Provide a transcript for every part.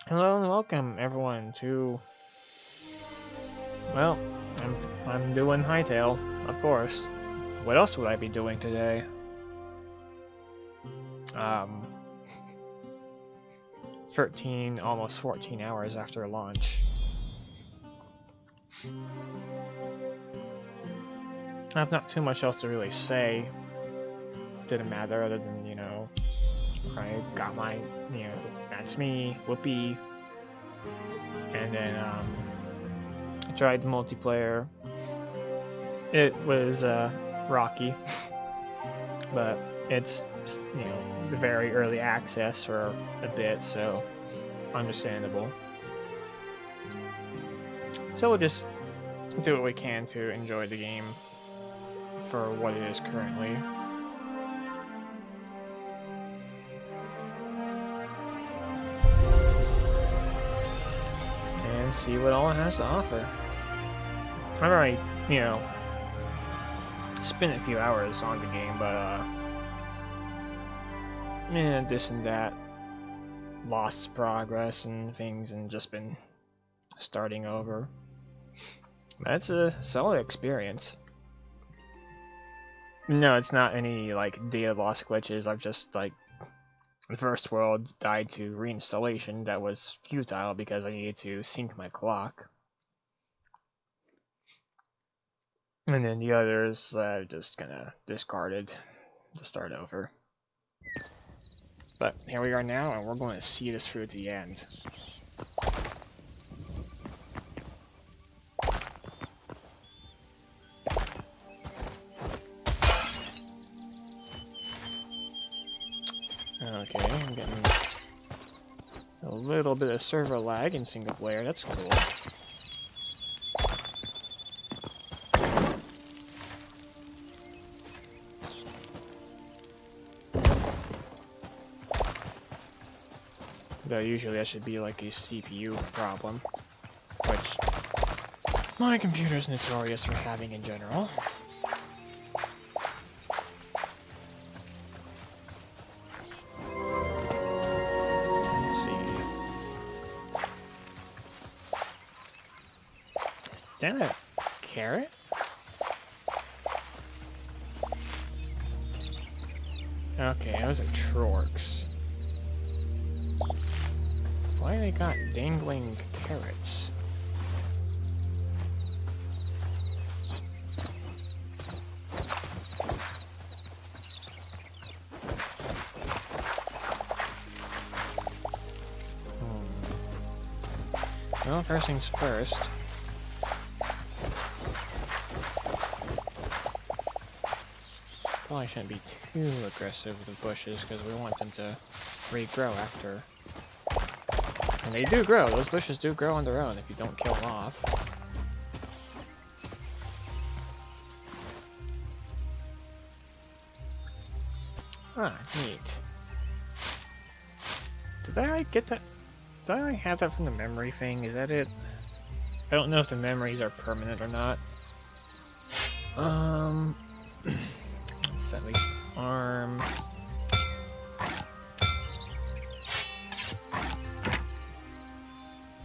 Hello and welcome everyone to well, I'm doing Hytale, of course. What else would I be doing today? Um 13 almost 14 hours after launch. I have not too much else to really say. Didn't matter other than, I got my, that's me, whoopee. And then I tried the multiplayer. It was rocky, but it's very early access for a bit, so understandable. So we'll just do what we can to enjoy the game for what it is currently. And see what all it has to offer. I've already, spent a few hours on the game, but this and that, lost progress and things, and just been starting over. That's a solid experience. No, it's not any like data loss glitches. I've just the first world died to reinstallation that was futile because I needed to sync my clock. And then the others just kinda discarded to start over. But here we are now, and we're going to see this through to the end. Okay, I'm getting a little bit of server lag in single player, that's cool. Though usually that should be like a CPU problem, which my computer's notorious for having in general. Is that a carrot? Okay, those are Trorks. Why they got dangling carrots? Well, first things first. Probably shouldn't be too aggressive with the bushes because we want them to regrow after. And they do grow. Those bushes do grow on their own if you don't kill them off. Ah, neat. Did I get that? Did I have that from the memory thing? Is that it? I don't know if the memories are permanent or not. Let's at least arm.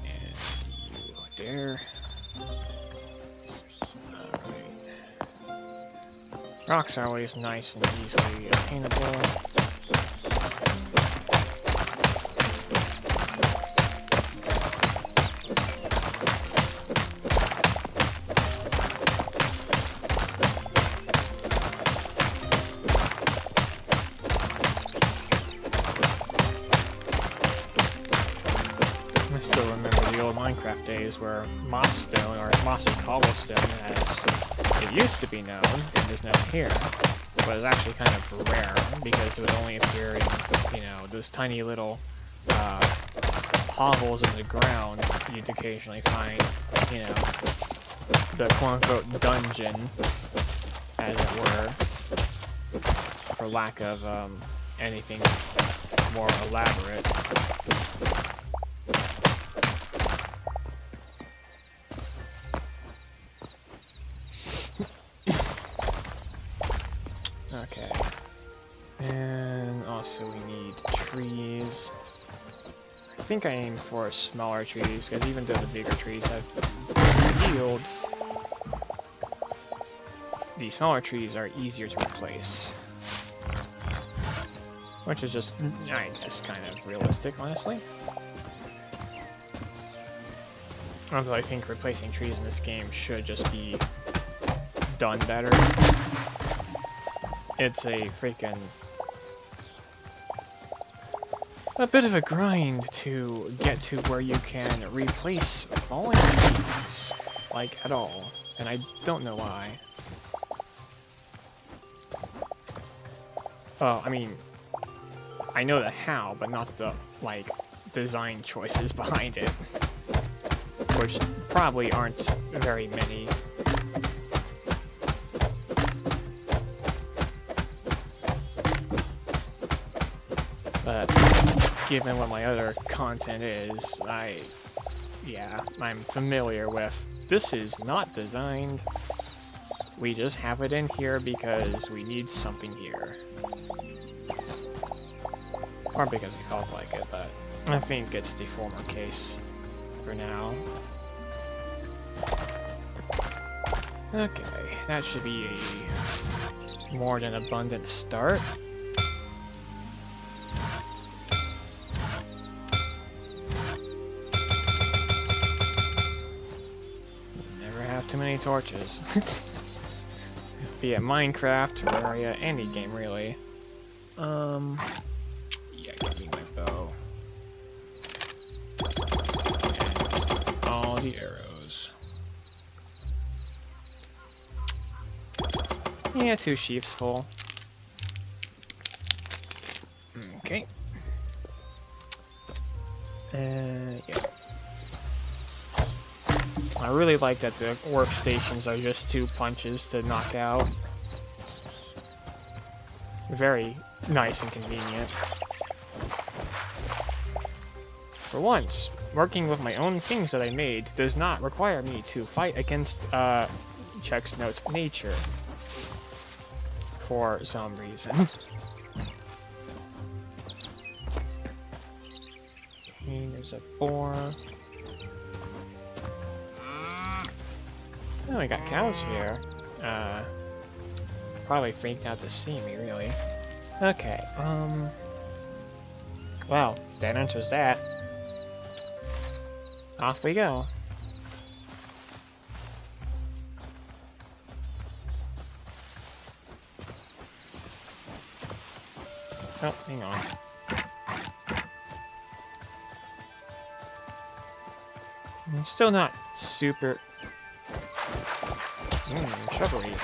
And you there. Alright. Rocks are always nice and easily attainable. Minecraft days where moss stone or mossy cobblestone, as it used to be known and is known here, was actually kind of rare because it would only appear in, those tiny little hovels in the ground you'd occasionally find, the quote-unquote dungeon, as it were, for lack of anything more elaborate. Okay. And also we need trees. think I aim for smaller trees, because even though the bigger trees have yields, the smaller trees are easier to replace. Which is just, I guess, kind of realistic, honestly. Although I think replacing trees in this game should just be done better. It's a freaking... a bit of a grind to get to where you can replace falling trees, like, at all. And I don't know why. Well, I mean, I know the how, but not the, like, design choices behind it. Which probably aren't very many. But given what my other content is, I'm familiar with. This is not designed. We just have it in here because we need something here. Or because it felt like it, but I think it's the former case for now. Okay, that should be a more than abundant start. Never have too many torches. Be it Minecraft, Terraria, any game really. Yeah, give me my bow. And all the arrows. Yeah, 2 sheaves full. Okay. Yeah. I really like that the workstations are just 2 punches to knock out. Very nice and convenient. For once, working with my own things that I made does not require me to fight against, checks notes nature. For some reason. Okay, there's a boar. Oh, we got cows here. Probably freaked out to see me, really. Okay, well, that answers that. Off we go. Oh, hang on. I'm still not super... shrubbery.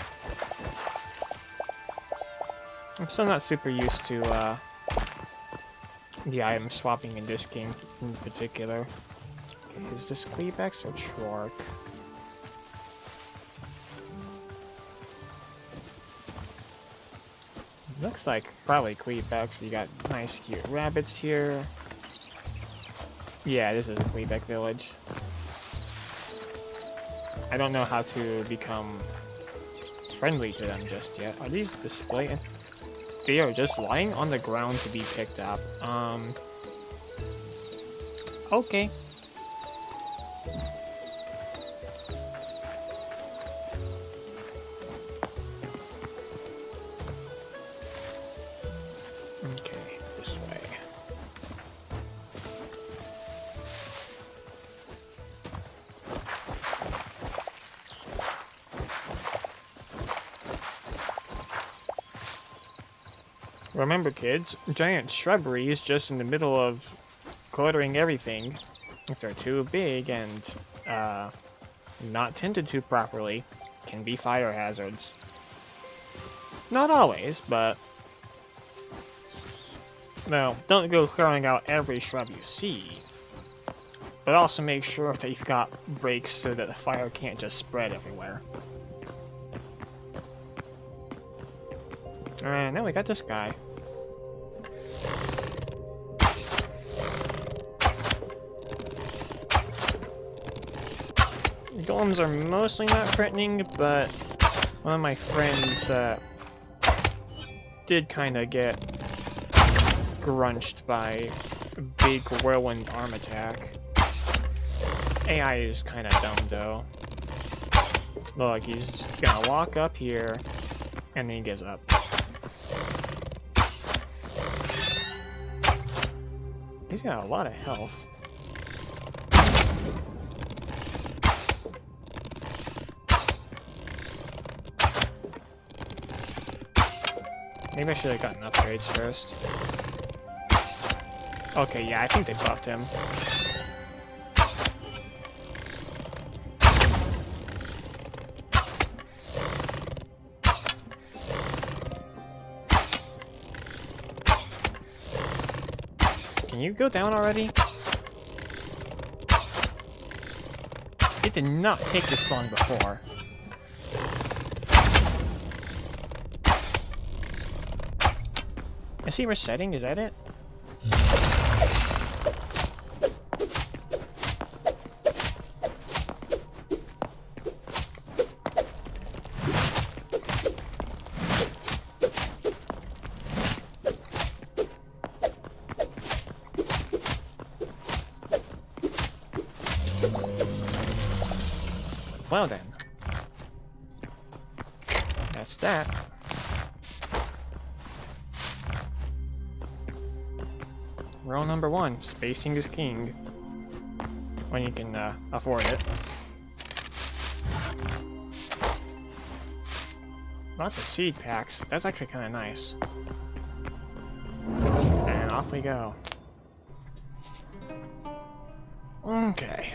I'm still not super used to, the item swapping in this game in particular. Okay, is this Quebex or Trork? Looks like probably Quebex. You got nice cute rabbits here. Yeah, this is a Quebec village. I don't know how to become friendly to them just yet. Are these displaying? They are just lying on the ground to be picked up. Okay. Okay, this way. Remember, kids, giant shrubberies just in the middle of cluttering everything, if they're too big and not tended to properly, can be fire hazards. Not always, but... No, don't go throwing out every shrub you see. But also make sure that you've got breaks so that the fire can't just spread everywhere. Alright, now we got this guy. Golems are mostly not threatening, but one of my friends did kind of get grunched by big big whirlwind arm attack. AI is kind of dumb though. Look, he's gonna walk up here, and then he gives up. He's got a lot of health. Maybe I should have gotten upgrades first. Okay, yeah, I think they buffed him. Can you go down already? It did not take this long before. Is he resetting? Is that it? Well then. That's that. Rule number 1, spacing is king. When you can afford it. Lots of seed packs. That's actually kind of nice. And off we go. Okay.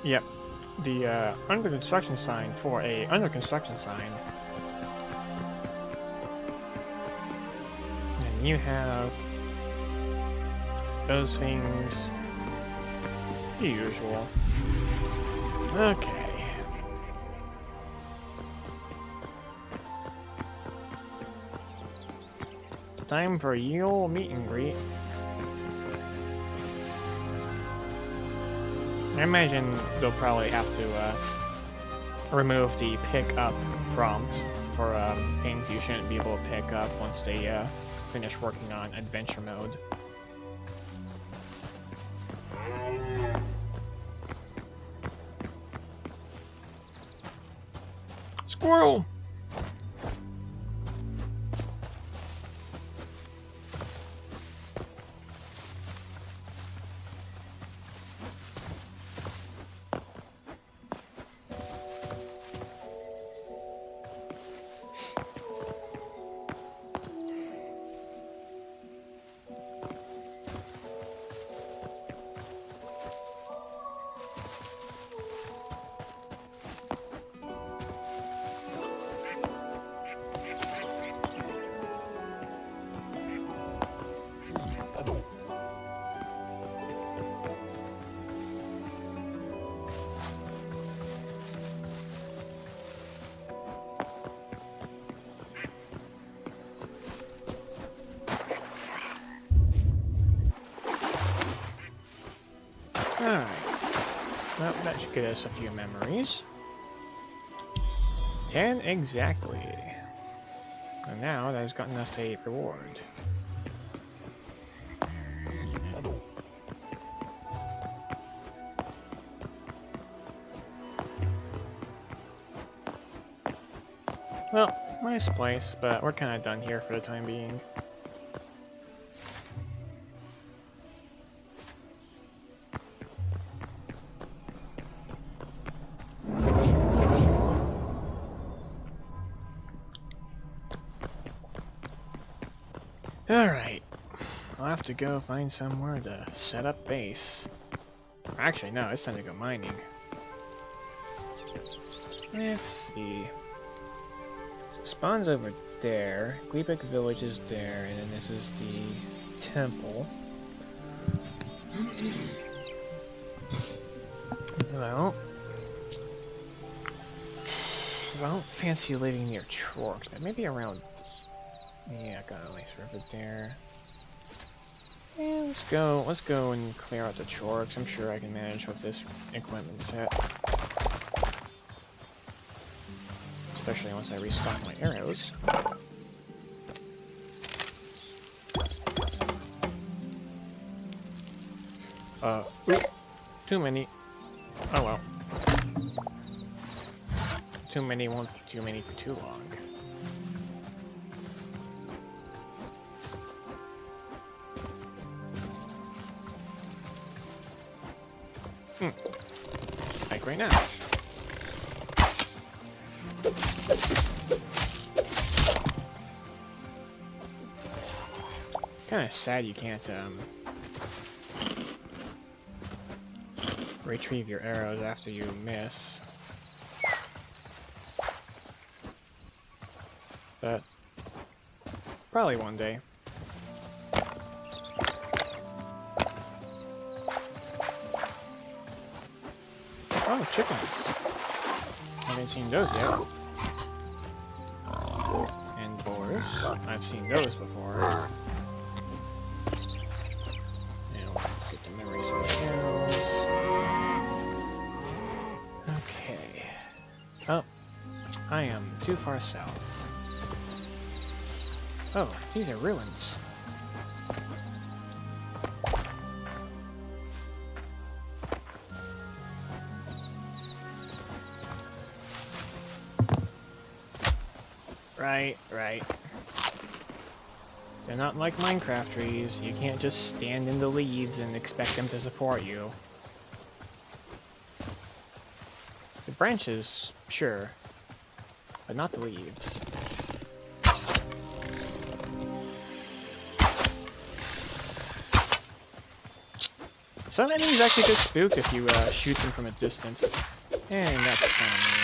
Yep. The under construction sign for a under construction sign. And you have those things. The usual. Okay. Time for Yule meet and greet. I imagine they'll probably have to remove the pick up prompt for things you shouldn't be able to pick up once they finish working on adventure mode. Squirrel! Alright. Well, that should get us a few memories. 10 exactly. And now that has gotten us a reward. Well, nice place, but we're kind of done here for the time being. Alright, I'll have to go find somewhere to set up base. Actually, no, it's time to go mining. Let's see. So spawn's over there, Gleebeck Village is there, and then this is the temple. Well, I don't fancy living near Chorks, but maybe around... Yeah, got a nice river there. Yeah, let's go and clear out the chorks. I'm sure I can manage with this equipment set. Especially once I restock my arrows. Oop, too many. Oh well. Too many won't be too many for too long. Like right now. Kinda sad you can't, retrieve your arrows after you miss. But probably one day. Oh, chickens. Haven't seen those yet. And boars. I've seen those before. And we'll get the memories from the arrows. Okay. Oh, I am too far south. Oh, these are ruins. Right. They're not like Minecraft trees. You can't just stand in the leaves and expect them to support you. The branches, sure, but not the leaves. Some enemies actually get spooked if you shoot them from a distance. And that's kind of mean.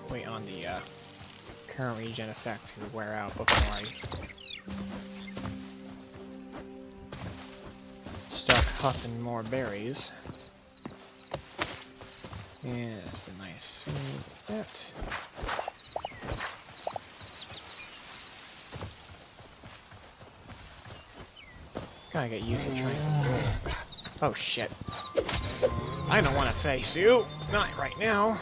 Wait on the current regen effect to wear out before I start huffing more berries. Yeah, that's a nice that. Gotta get used to trying to... Oh shit. I don't want to face you. Not right now.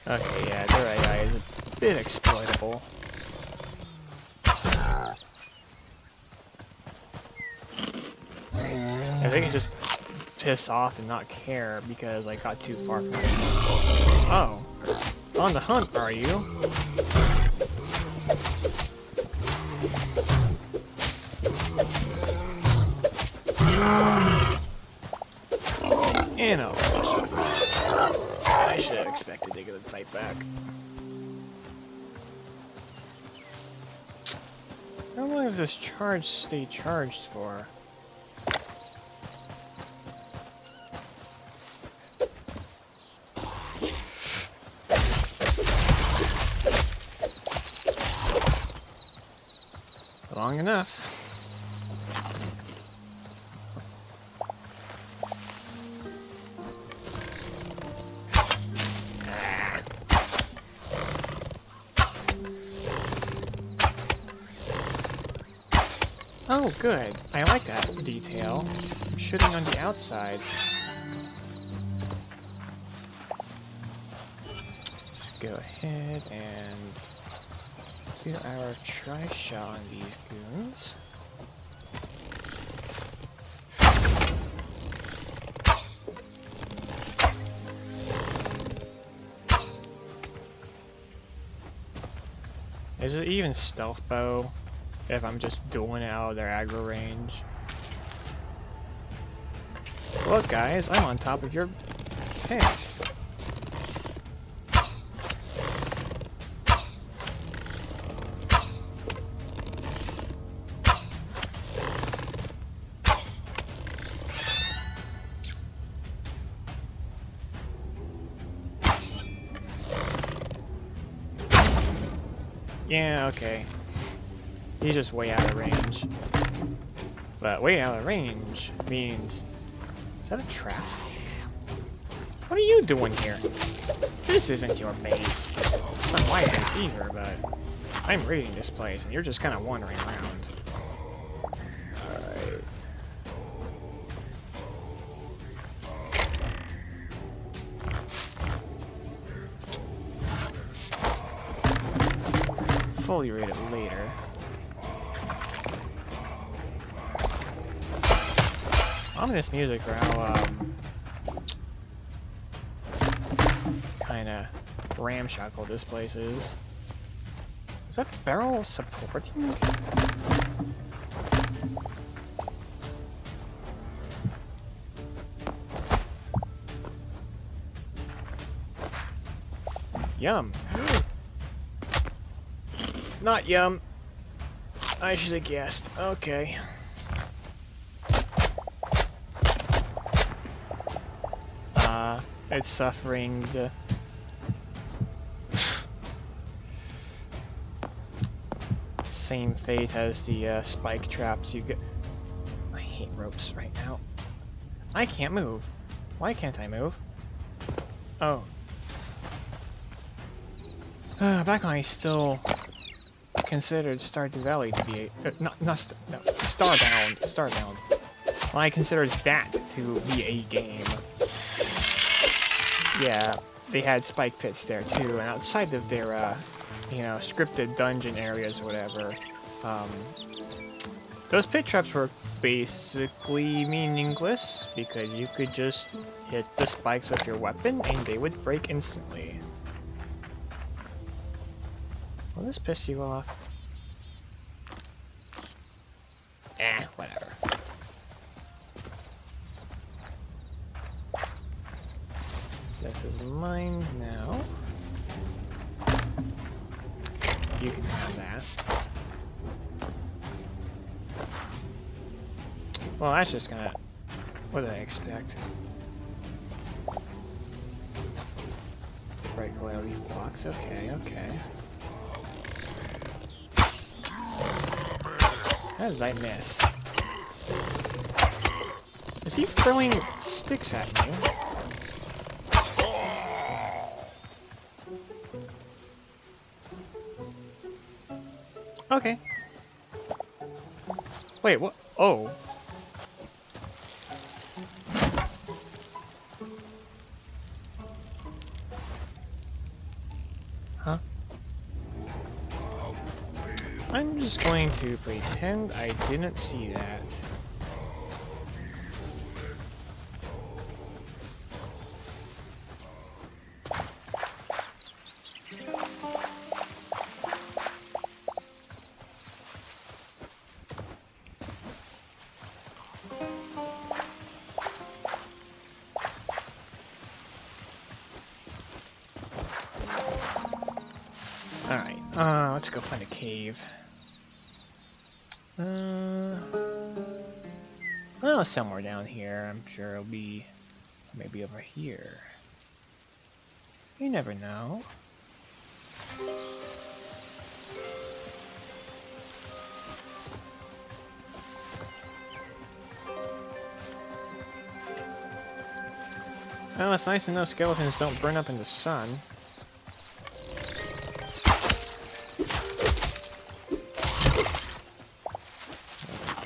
Okay, yeah, their AI is a bit exploitable. If they can just piss off and not care because I got too far from it. Oh, on the hunt, are you? And I should have expected to get a fight back. How long does this charge stay charged for? Long enough. Oh, good. I like that detail. I'm shooting on the outside. Let's go ahead and do our tri-shot on these goons. Is it even stealth bow if I'm just dueling out of their aggro range? Look guys, I'm on top of your tent. Yeah, okay. He's just way out of range. But way out of range means... Is that a trap? What are you doing here? This isn't your base. It's not my base either, but... I'm raiding this place, and you're just kind of wandering around. Alright. Fully raid it later. Ominous music for how, kinda ramshackle this place is. Is that barrel supporting? Yum. Not yum. I should have guessed. Okay. It's suffering the... same fate as the spike traps you get. I hate ropes right now. I can't move. Why can't I move? Oh. Back when I still considered Stardew Valley to be a... no, Starbound. Well, I considered that to be a game. Yeah, they had spike pits there too, and outside of their, you know, scripted dungeon areas or whatever, those pit traps were basically meaningless because you could just hit the spikes with your weapon and they would break instantly. Will this piss you off? Eh, whatever. This is mine now. You can have that. Well, that's just gonna... What did I expect? Bright glow leaf blocks. Okay, okay. How did I miss? Is he throwing sticks at me? Okay. Wait, what? Oh. Huh? I'm just going to pretend I didn't see that. Alright, let's go find a cave. Well, somewhere down here. I'm sure it'll be maybe over here. You never know. Well, it's nice to know skeletons don't burn up in the sun.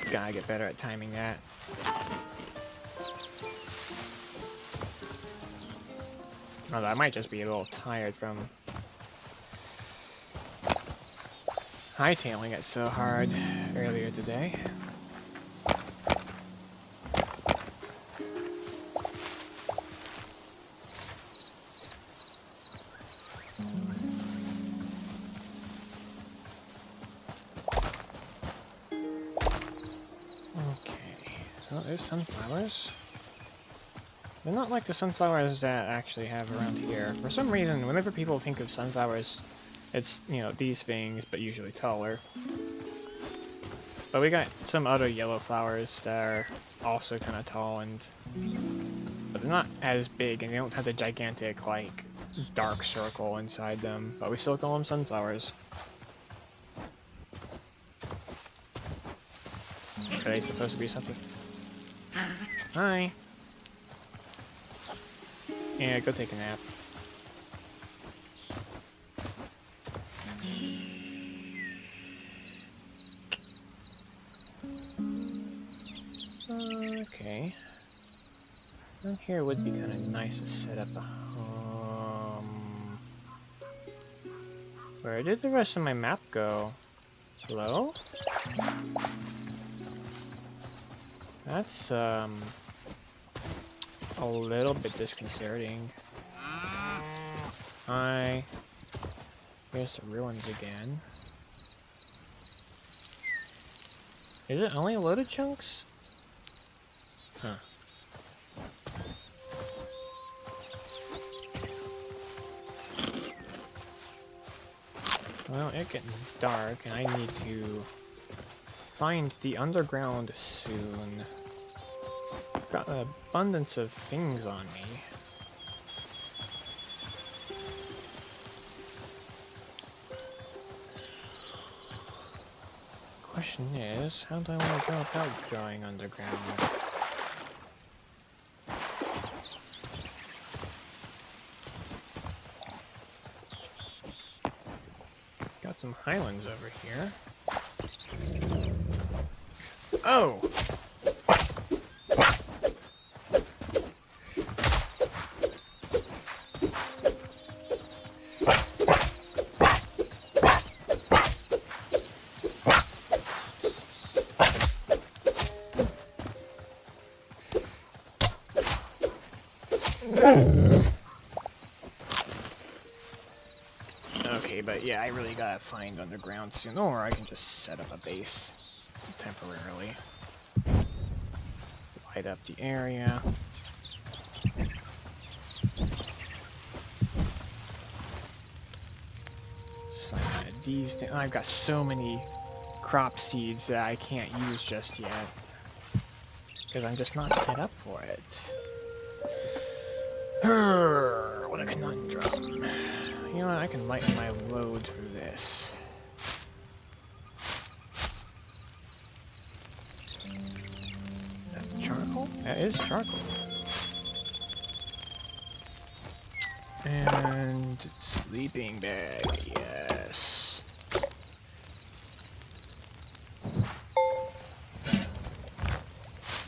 Gotta get better at timing that. Although I might just be a little tired from hightailing it so hard earlier today. There's sunflowers. They're not like the sunflowers that I actually have around here. For some reason, whenever people think of sunflowers, it's, you know, these things, but usually taller. But we got some other yellow flowers that are also kind of tall, and but they're not as big, and they don't have the gigantic, like, dark circle inside them. But we still call them sunflowers. Are they supposed to be something? Hi. Yeah, go take a nap. Okay. Down here would be kind of nice to set up a home. Where did the rest of my map go? Hello? That's, a little bit disconcerting. Hi. Here's the ruins again. Is it only loaded chunks? Huh. Well, it's getting dark, and I need to find the underground soon. I've got an abundance of things on me. Question is, how do I want to go about going underground? Got some highlands over here. Oh! Okay, but yeah, I really gotta find underground soon, or I can just set up a base temporarily. Light up the area. So these, I've got so many crop seeds that I can't use just yet, because I'm just not set up for it. What a conundrum. You know what, I can lighten my load through this. Is that charcoal? That is charcoal. And sleeping bag, yes.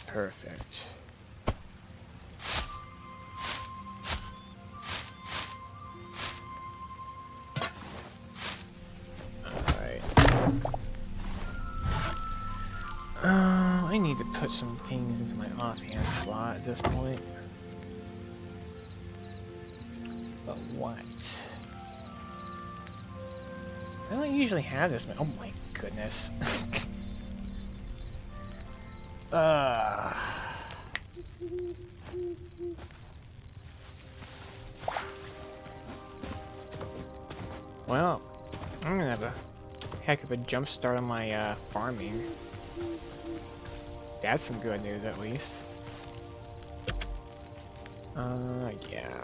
Perfect. I need to put some things into my offhand slot at this point. But what? I don't usually have this. Oh my goodness. Well, I'm gonna have a heck of a jump start on my farming. That's some good news, at least. Yeah.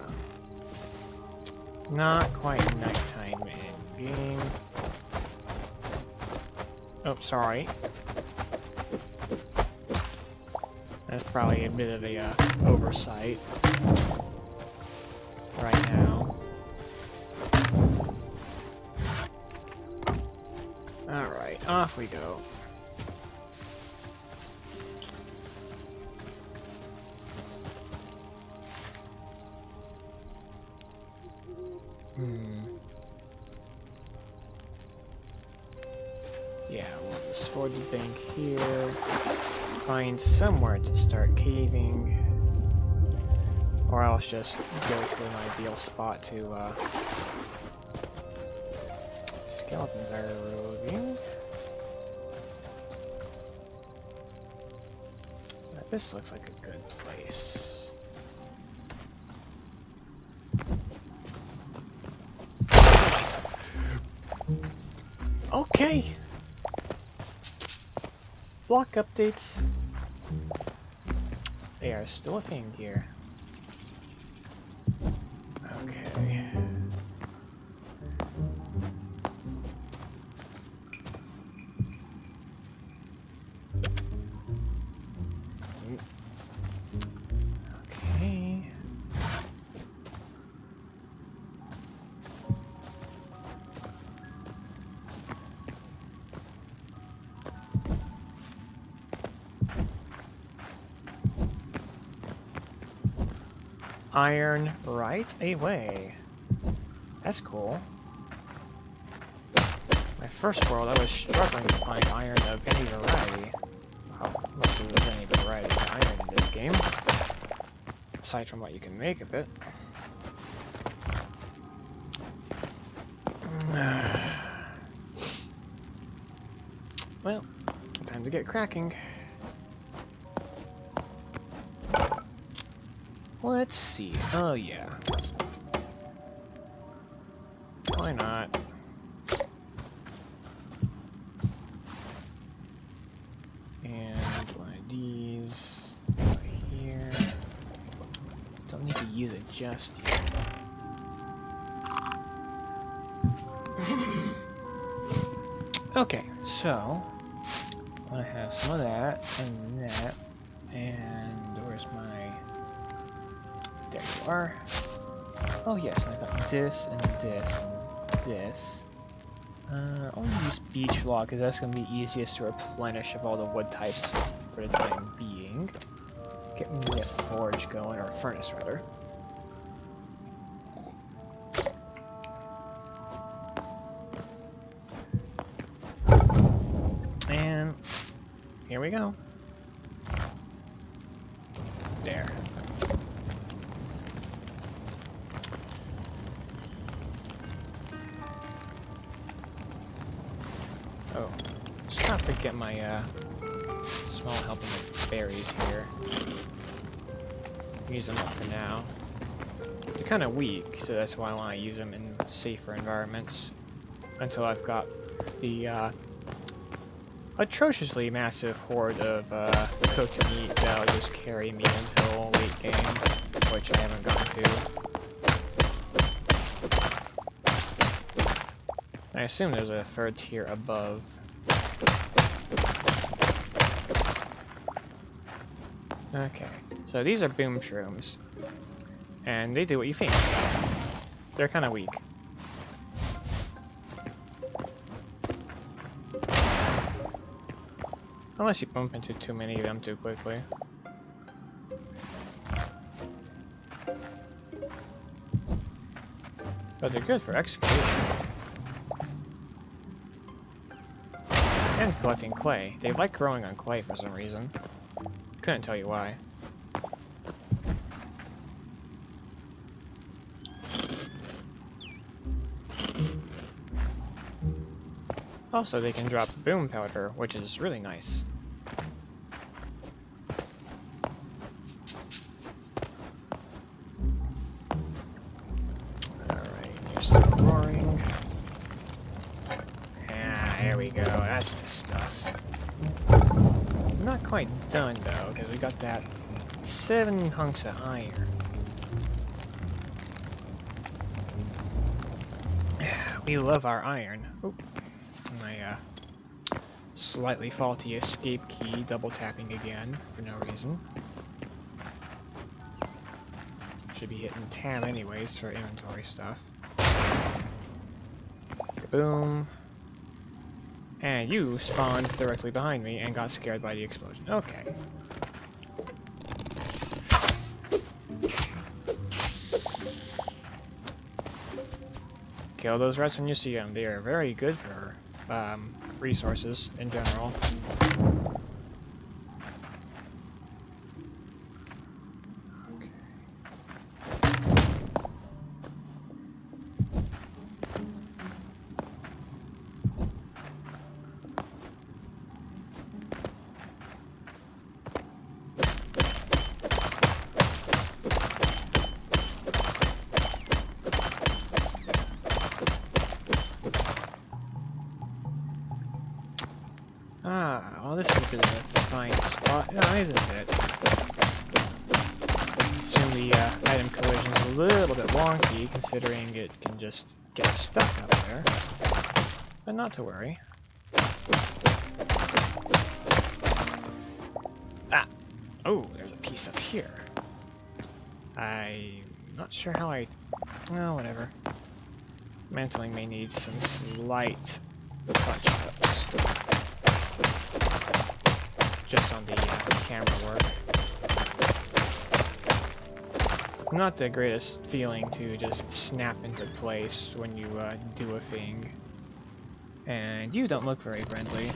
Not quite nighttime in game. Oh, sorry. That's probably a bit of a oversight right now. Alright, off we go. Yeah, we'll just ford the bank here. Find somewhere to start caving. Or else just go to an ideal spot to, Skeletons are roving. This looks like a good place. Okay. Block updates. They are still a thing here. Okay. iron right away. That's cool. My first world, I was struggling to find iron of any variety. Wow, not that there's any variety of iron in this game, aside from what you can make of it. Well, time to get cracking. Let's see. Oh yeah. Why not? And one of these right here. Don't need to use it just yet. Okay, so I want to have some of that and that. And where's my? There you are. Oh yes, and I got this and this and this. I'll use beach log because that's going to be easiest to replenish of all the wood types for the time being. Get me a forge going, or a furnace rather. And here we go. There. Oh, let's not forget my small helping of berries here. Use them up for now. They're kind of weak, so that's why I want to use them in safer environments until I've got the atrociously massive horde of cooked meat that'll just carry me until late game, which I haven't gotten to. I assume there's a third tier above. Okay, so these are boom shrooms, and they do what you think. They're kind of weak. Unless you bump into too many of them too quickly. But they're good for excavation. And collecting clay. They like growing on clay for some reason. Couldn't tell you why. Also, they can drop boom powder, which is really nice. Alright, here's some roaring. Ah, there we go, that's the stuff. I'm not quite done though, because we got that 7 hunks of iron. We love our iron. Oop. My slightly faulty escape key double tapping again for no reason. Should be hitting tab anyways for inventory stuff. Boom. And you spawned directly behind me and got scared by the explosion. Okay. Kill those rats when you see them. They are very good for resources in general. Ah, well this is a bit of a fine spot. No, isn't it? Assume the item collision is a little bit wonky, considering it can just get stuck up there. But not to worry. Ah! Oh, there's a piece up here. I'm not sure how I... well, whatever. Mantling may need some slight touch-ups. Just on the camera work. not the greatest feeling to just snap into place when you do a thing. And you don't look very friendly.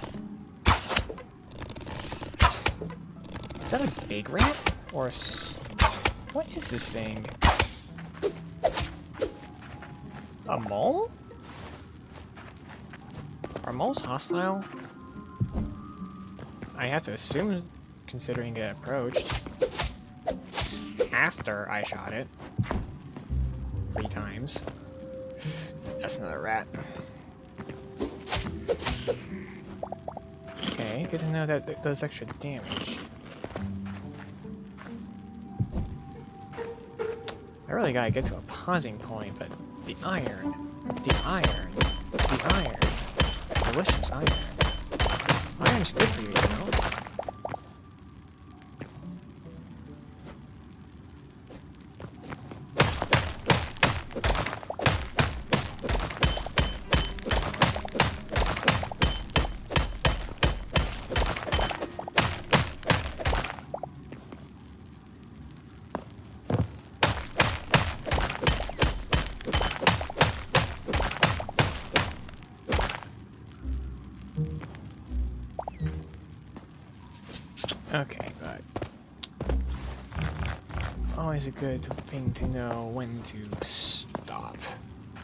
Is that a big rat? Or what is this thing? A mole? Are moles hostile? I have to assume, considering it approached. After I shot it. 3 times. That's another rat. Okay, good to know that it does extra damage. I really gotta get to a pausing point, but the iron, delicious iron. Iron's good for you, you know? Okay, but always a good thing to know when to stop.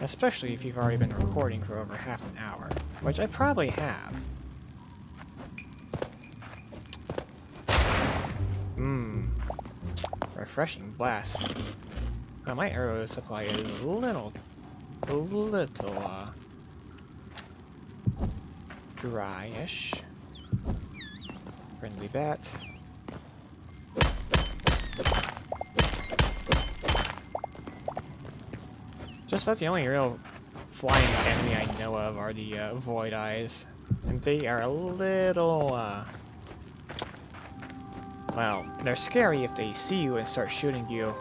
Especially if you've already been recording for over half an hour, which I probably have. Refreshing blast. My arrow supply is a little dry-ish. Friendly bat. Just about the only real flying enemy I know of are the void eyes, and they are a little well, they're scary if they see you and start shooting you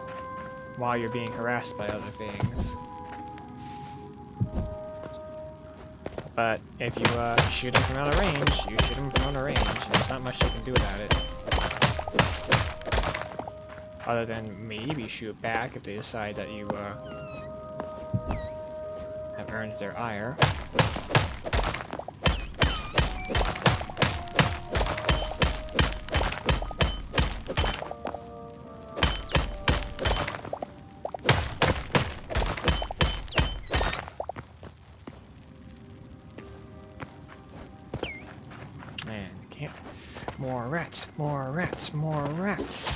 while you're being harassed by other things. But if you shoot them from out of range, you shoot them from out of range, and there's not much they can do about it. Other than maybe shoot back if they decide that you have earned their ire. And can't. More rats, more rats, more rats.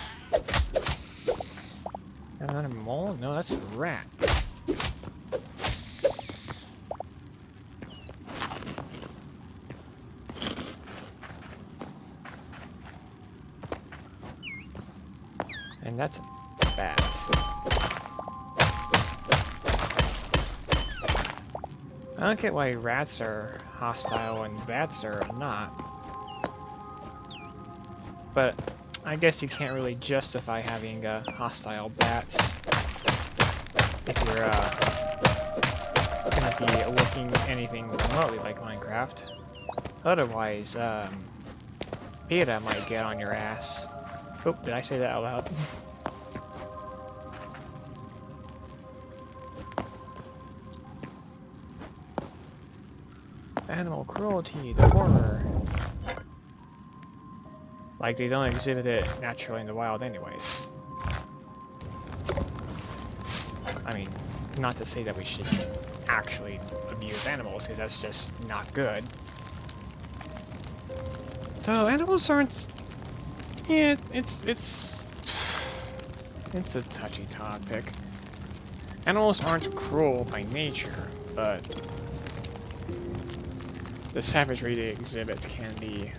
Another mole? No, that's a rat. And that's a bat. I don't get why rats are hostile and bats are not. But I guess you can't really justify having hostile bats if you're gonna be looking anything remotely like Minecraft. Otherwise, PETA might get on your ass. Oh, did I say that out loud? Animal cruelty, the horror. Like, they don't exhibit it naturally in the wild anyways. I mean, not to say that we should actually abuse animals, because that's just not good. So, animals aren't... Yeah, it's a touchy topic. Animals aren't cruel by nature, but the savagery they exhibit can be...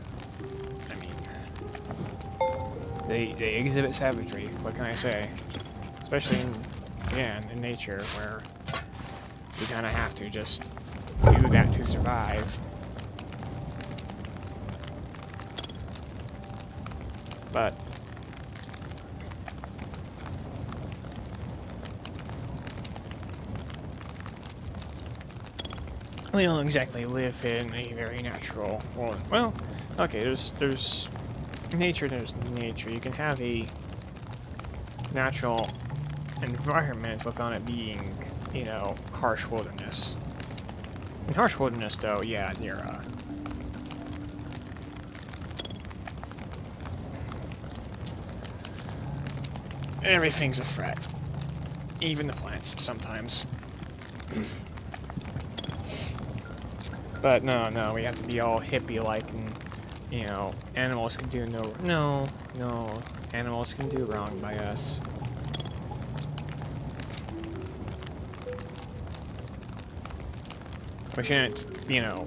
They exhibit savagery, what can I say? Especially in nature, where you kind of have to just do that to survive. But we don't exactly live in a very natural world. Well, okay, there's nature, there's nature. You can have a natural environment without it being, you know, harsh wilderness. In harsh wilderness, though, yeah, you're, everything's a threat. Even the plants, sometimes. But no, we have to be all hippie-like and, you know, animals can do no, animals can do wrong by us. We shouldn't, you know,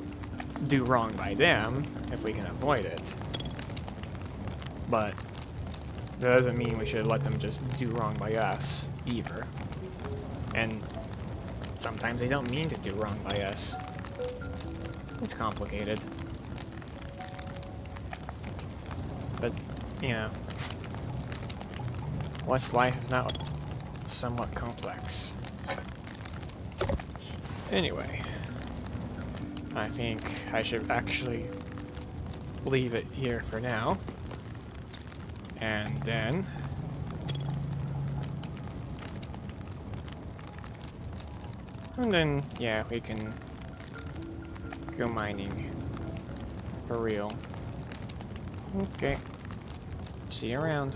do wrong by them if we can avoid it. But that doesn't mean we should let them just do wrong by us, either. And sometimes they don't mean to do wrong by us. It's complicated. But, you know, what's life if not somewhat complex? Anyway, I think I should actually leave it here for now. And then yeah, we can go mining for real. Okay. See you around.